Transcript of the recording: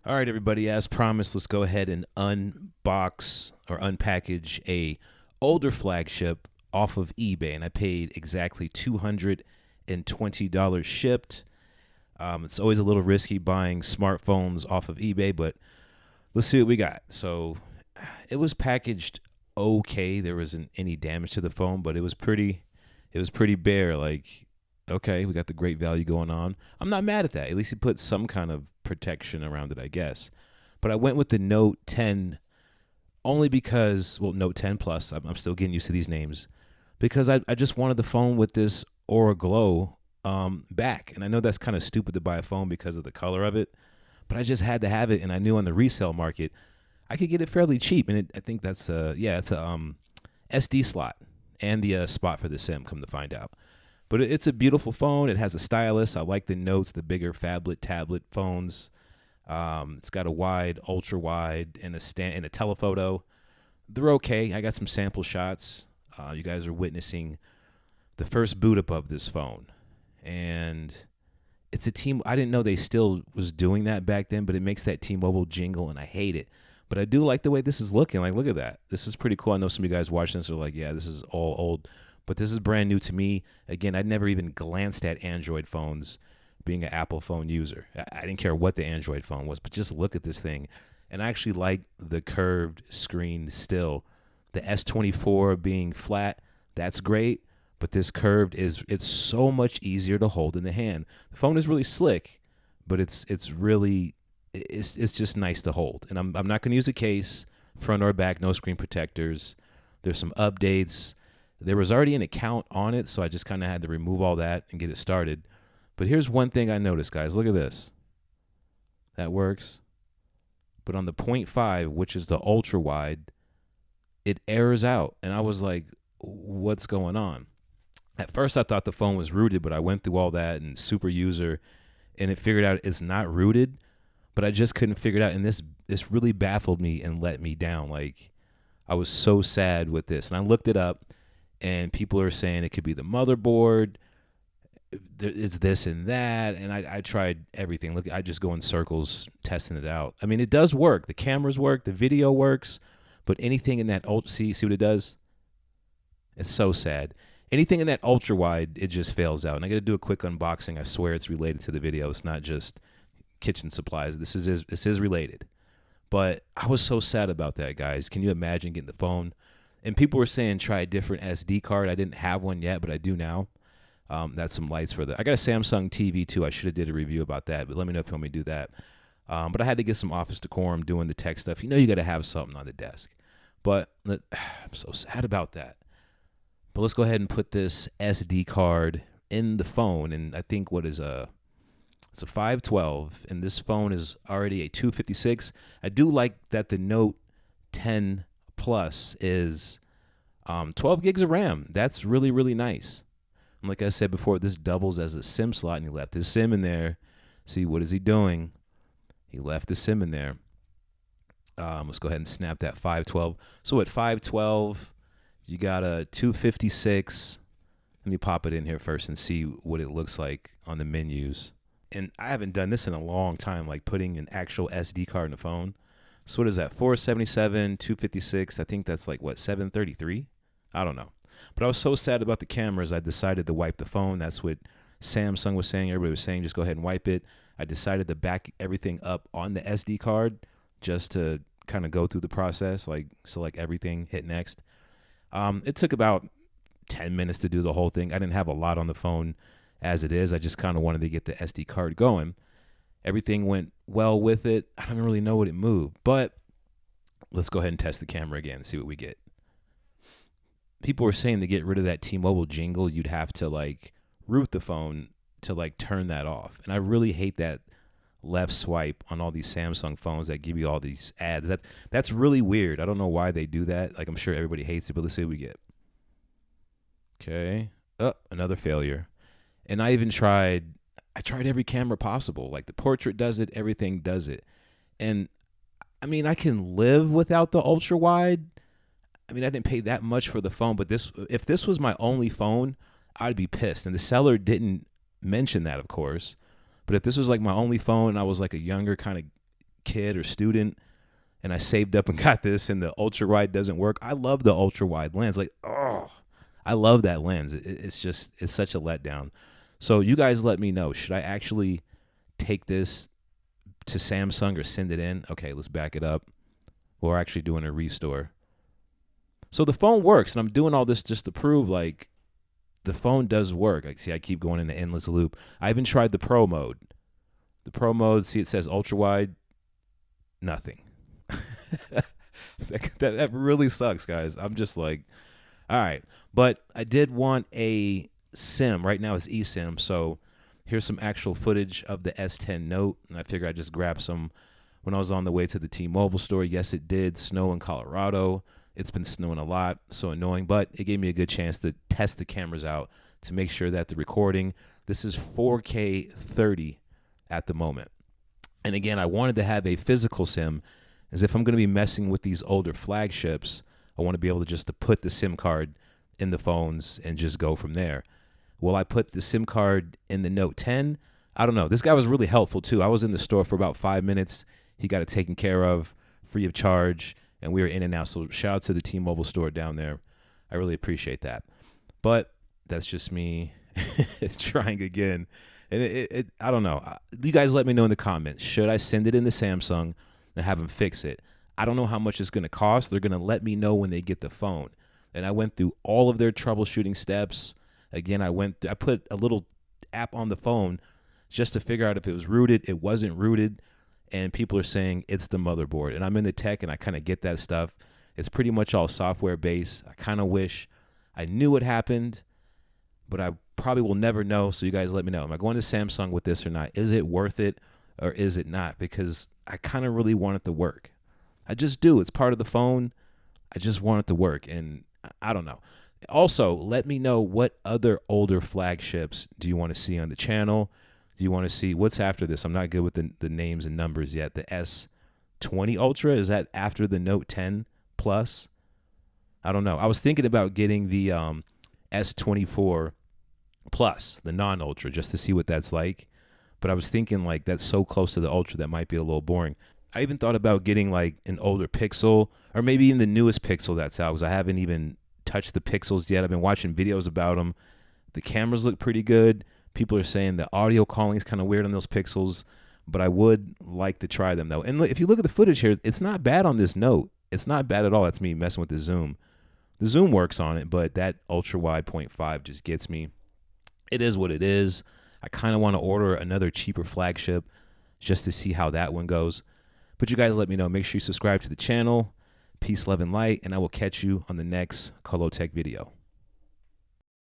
All right, everybody, as promised, let's go ahead and unbox or unpackage a older flagship off of eBay, and I paid exactly $220 shipped. It's always a little risky buying smartphones off of eBay, but let's see what we got. So it was packaged okay. There wasn't any damage to the phone, but it was pretty bare. Like, okay, we got the great value going on. I'm not mad at that. At least he put some kind of protection around it, I guess. But I went with the Note 10 only because, well, Note 10 Plus. I'm still getting used to these names because I just wanted the phone with this Aura Glow back. And I know that's kind of stupid to buy a phone because of the color of it, but I just had to have it, and I knew on the resale market I could get it fairly cheap. And I think that's it's a SD slot and the spot for the SIM. Come to find out. But it's a beautiful phone. It has a stylus. I like the Notes, the bigger phablet tablet phones. It's got a wide, ultra wide, and a telephoto. They're okay. I got some sample shots. You guys are witnessing the first boot up of this phone, and it's a team. I didn't know they still was doing that back then, but it makes that T-Mobile jingle, and I hate it. But I do like the way this is looking. Like, look at that. This is pretty cool. I know some of you guys watching this are like, yeah, this is all old. But this is brand new to me. Again, I'd never even glanced at Android phones being an Apple phone user. I didn't care what the Android phone was, but just look at this thing. And I actually like the curved screen still. The S24 being flat, that's great. But this curved it's so much easier to hold in the hand. The phone is really slick, but it's just nice to hold. And I'm not going to use a case, front or back, no screen protectors. There's some updates. There was already an account on it, so I just kind of had to remove all that and get it started. But here's one thing I noticed, guys. Look at this. That works. But on the 0.5, which is the ultra wide, it errors out. And I was like, what's going on? At first, I thought the phone was rooted, but I went through all that and super user, and it figured out it's not rooted. But I just couldn't figure it out. And this really baffled me and let me down. Like, I was so sad with this. And I looked it up. And people are saying it could be the motherboard. There is this and that. And I tried everything. Look, I just go in circles testing it out. I mean, it does work. The cameras work. The video works. But anything in that ultra, see what it does? It's so sad. Anything in that ultra wide, it just fails out. And I got to do a quick unboxing. I swear it's related to the video. It's not just kitchen supplies. This is related. But I was so sad about that, guys. Can you imagine getting the phone? And people were saying try a different SD card. I didn't have one yet, but I do now. That's some lights for the. I got a Samsung TV too. I should have did a review about that, but let me know if you want me to do that. But I had to get some office decorum doing the tech stuff. You know, you got to have something on the desk. But I'm so sad about that. But let's go ahead and put this SD card in the phone. And I think it's a 512, and this phone is already a 256. I do like that the Note 10 Plus is 12 gigs of RAM. That's really, really nice. And like I said before, this doubles as a SIM slot, and he left his SIM in there. See, what is he doing? He left the SIM in there. Let's go ahead and snap that 512. So at 512, you got a 256. Let me pop it in here first and see what it looks like on the menus. And I haven't done this in a long time, like putting an actual SD card in the phone. So what is that? 477, 256. I think that's like, what, 733? I don't know. But I was so sad about the cameras, I decided to wipe the phone. That's what Samsung was saying. Everybody was saying, just go ahead and wipe it. I decided to back everything up on the SD card just to kind of go through the process, like select everything, hit next. It took about 10 minutes to do the whole thing. I didn't have a lot on the phone as it is. I just kind of wanted to get the SD card going. Everything went well with it. I don't really know what it moved, but let's go ahead and test the camera again and see what we get. People were saying to get rid of that T-Mobile jingle, you'd have to like root the phone to like turn that off. And I really hate that left swipe on all these Samsung phones that give you all these ads. That's really weird. I don't know why they do that. Like, I'm sure everybody hates it, but let's see what we get. Okay. Oh, another failure. And I tried every camera possible. Like the portrait does it, everything does it. And I mean, I can live without the ultra wide. I mean, I didn't pay that much for the phone, but if this was my only phone, I'd be pissed. And the seller didn't mention that, of course. But if this was like my only phone and I was like a younger kind of kid or student and I saved up and got this and the ultra wide doesn't work. I love the ultra wide lens. Like, oh, I love that lens. It's just, it's such a letdown. So you guys let me know. Should I actually take this to Samsung or send it in? Okay, let's back it up. We're actually doing a restore. So the phone works, and I'm doing all this just to prove, like, the phone does work. Like, see, I keep going in the endless loop. I even tried the Pro mode. The Pro mode, see, it says ultra wide. Nothing. that really sucks, guys. I'm just like, all right. But I did want a SIM. Right now it's eSIM. So here's some actual footage of the S10 Note. And I figured I'd just grab some when I was on the way to the T-Mobile store. Yes, it did snow in Colorado. It's been snowing a lot. So annoying. But it gave me a good chance to test the cameras out to make sure that the recording, this is 4K 30 at the moment. And again, I wanted to have a physical SIM, as if I'm going to be messing with these older flagships, I want to be able to just to put the SIM card in the phones and just go from there. Will I put the SIM card in the Note 10? I don't know. This guy was really helpful too. I was in the store for about 5 minutes. He got it taken care of, free of charge, and we were in and out. So shout out to the T-Mobile store down there. I really appreciate that. But that's just me trying again. And I don't know. You guys let me know in the comments. Should I send it in to Samsung and have them fix it? I don't know how much it's going to cost. They're going to let me know when they get the phone. And I went through all of their troubleshooting steps. Again, I put a little app on the phone just to figure out if it was rooted. It wasn't rooted. And people are saying it's the motherboard. And I'm in the tech and I kind of get that stuff. It's pretty much all software based. I kind of wish I knew what happened, but I probably will never know. So you guys let me know. Am I going to Samsung with this or not? Is it worth it or is it not? Because I kind of really want it to work. I just do. It's part of the phone. I just want it to work. And I don't know. Also, let me know what other older flagships do you want to see on the channel? Do you want to see what's after this? I'm not good with the names and numbers yet. The S20 Ultra, is that after the Note 10 Plus? I don't know. I was thinking about getting the S24 Plus, the non-Ultra, just to see what that's like. But I was thinking, like, that's so close to the Ultra that might be a little boring. I even thought about getting, like, an older Pixel, or maybe even the newest Pixel that's out, because I haven't even touched the Pixels yet. I've been watching videos about them. The cameras look pretty good. People are saying the audio calling is kind of weird on those Pixels, but I would like to try them, though. And look, if you look at the footage here, it's not bad on this Note. It's not bad at all. That's me messing with the zoom. The zoom works on it, but that ultra-wide 0.5 just gets me. It is what it is. I kind of want to order another cheaper flagship just to see how that one goes. But you guys let me know. Make sure you subscribe to the channel. Peace, love, and light, and I will catch you on the next Colo Tech video.